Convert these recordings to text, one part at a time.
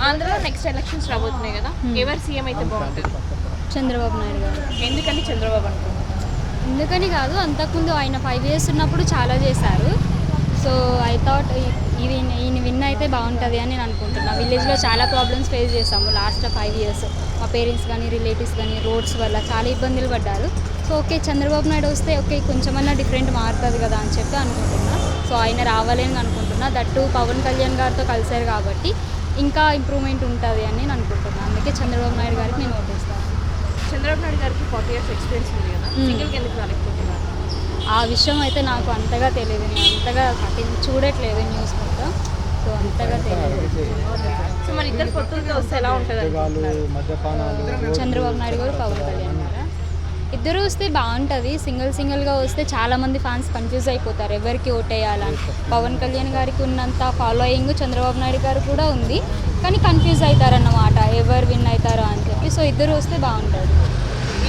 ఆంధ్రలో next elections రాబోతున్నాయి కదా, ఎవరు సీఎం అయితే బాగుంటుంది? చంద్రబాబు నాయుడు గారు. ఎందుకని చంద్రబాబు అనుకుంటున్నారు? ఎందుకని కాదు, అంతకుముందు ఆయన 5 years ఉన్నప్పుడు చాలా చేశారు. సో ఐ థాట్ ఈయన విన్ అయితే బాగుంటుంది అని నేను అనుకుంటున్నా. విలేజ్లో చాలా ప్రాబ్లమ్స్ ఫేస్ చేసాము లాస్ట్ 5 years. మా పేరెంట్స్ కానీ రిలేటివ్స్ కానీ రోడ్స్ వల్ల చాలా ఇబ్బందులు పడ్డారు. సో ఓకే చంద్రబాబు నాయుడు వస్తే ఓకే కొంచెమన్నా డిఫరెంట్ మారుతుంది కదా అని చెప్పి అనుకుంటున్నా. సో ఆయన రావాలని అనుకుంటున్నా. దట్టు పవన్ కళ్యాణ్ గారితో కలిశారు కాబట్టి ఇంకా ఇంప్రూవ్మెంట్ ఉంటుంది అని నేను అనుకుంటున్నాను. అందుకే చంద్రబాబు నాయుడు గారికి నేను ఓటేస్తాను. చంద్రబాబు నాయుడు గారికి 40 years ఎక్స్పీరియన్స్ ఉంది కదా, సింగిల్కి ఎందుకు రాలేకపోతున్నారు? ఆ విషయం అయితే నాకు అంతగా తెలియదు. నేను అంతగా చూడట్లేదు న్యూస్ మొత్తం. సో అంతగా తెలియదు. సో మరి ఇద్దరు పొత్తులతో వస్తే ఎలా ఉంటుంది అనుకుంటున్నారు? చంద్రబాబు నాయుడు గారు పవన్ కళ్యాణ్ గారు ఇద్దరు వస్తే బాగుంటుంది. సింగిల్గా వస్తే చాలామంది ఫ్యాన్స్ కన్ఫ్యూజ్ అయిపోతారు ఎవరికి ఓటేయాలని. పవన్ కళ్యాణ్ గారికి ఉన్నంత ఫాలోయింగ్ చంద్రబాబు నాయుడు గారు కూడా ఉంది, కానీ కన్ఫ్యూజ్ అవుతారన్నమాట ఎవరు విన్ అవుతారో అని చెప్పి. సో ఇద్దరు వస్తే బాగుంటుంది.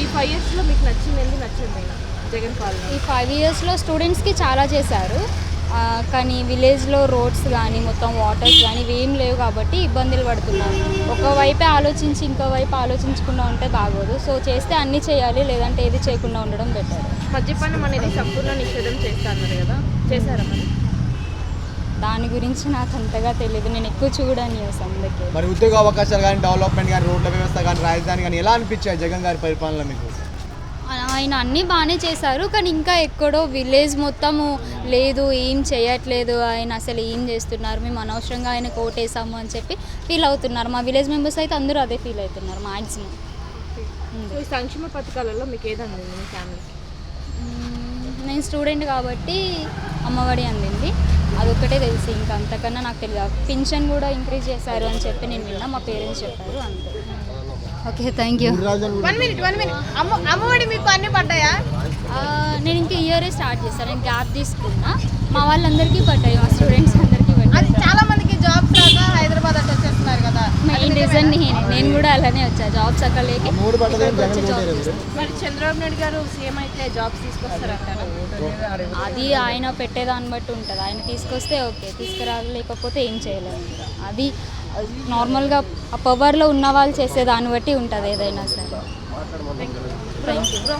ఈ 5 yearsలో మీకు నచ్చింది ఎందుకు నచ్చింది జగన్ పాలన? ఈ 5 yearsలో స్టూడెంట్స్కి చాలా చేశారు, కానీ విలేజ్లో రోడ్స్ కానీ మొత్తం వాటర్స్ కానీ ఇవేం లేవు కాబట్టి ఇబ్బందులు పడుతున్నారు. ఒకవైపే ఆలోచించి ఇంకోవైపు ఆలోచించకుండా ఉంటే బాగోదు. సో చేస్తే అన్నీ చేయాలి, లేదంటే ఏది చేయకుండా ఉండడం బెటర్. మద్యపానం అనేది సంపూర్ణ నిషేధం చేస్తా అన్నారు కదా, చేశారా మరి? దాని గురించి నాకు అంతగా తెలియదు, నేను ఎక్కువ చూడని న్యూస్ అందుకే. మరి ఉద్యోగ అవకాశాలు కానీ డెవలప్మెంట్ కానీ రోడ్ల వ్యవస్థ కానీ రాజధాని కానీ ఎలా అనిపించాయి జగన్ గారి పరిపాలన మీకు? ఆయన అన్నీ బాగానే చేశారు, కానీ ఇంకా ఎక్కడో విలేజ్ మొత్తము లేదు, ఏం చేయట్లేదు, ఆయన అసలు ఏం చేస్తున్నారు, మేము అనవసరంగా ఆయన కోటేసాము అని చెప్పి ఫీల్ అవుతున్నారు. మా విలేజ్ మెంబర్స్ అయితే అందరూ అదే ఫీల్ అవుతున్నారు మ్యాక్సిమం. ఈ సంక్షేమ పథకాలలో మీకు ఏది అందింది మీ ఫ్యామిలీకి? నేను స్టూడెంట్ కాబట్టి అమ్మఒడి అందింది, అదొక్కటే తెలిసి. ఇంకా అంతకన్నా నాకు తెలియదు. పింఛన్ కూడా ఇంక్రీజ్ చేశారు అని చెప్పి నేను విన్నా, మా పేరెంట్స్ చెప్పారు అంతే. Okay thank you. 1 minute Ammavodi మీకు అన్నీ పడ్డాయా? నేను ఇంకా ఇయరే స్టార్ట్ చేస్తాను, నేను గ్యాప్ తీసుకున్నా. మా వాళ్ళందరికీ పడ్డాయి, మా స్టూడెంట్స్ అందరికీ పడ్డాయి. చాలా మందికి జాబ్స్ రాక హైదరాబాద్ అట్లా వచ్చేస్తున్నారు కదా, మెయిన్ రీజన్ నేను కూడా అలానే వచ్చా, జాబ్స్ అక్కడ లేక మరి చంద్రబాబు నాయుడు గారు సీఎం అయితే జాబ్స్ తీసుకొస్తారంటారా? అది ఆయన పెట్టేదాన్ని బట్టి ఉంటుంది. ఆయన తీసుకొస్తే ఓకే, తీసుకురాలేకపోతే ఏం చేయలేము. అది నార్మల్గా ఆ పవర్లో ఉన్న వాళ్ళు చేసే దాన్ని బట్టి ఉంటుంది ఏదైనా సరే. Thank you.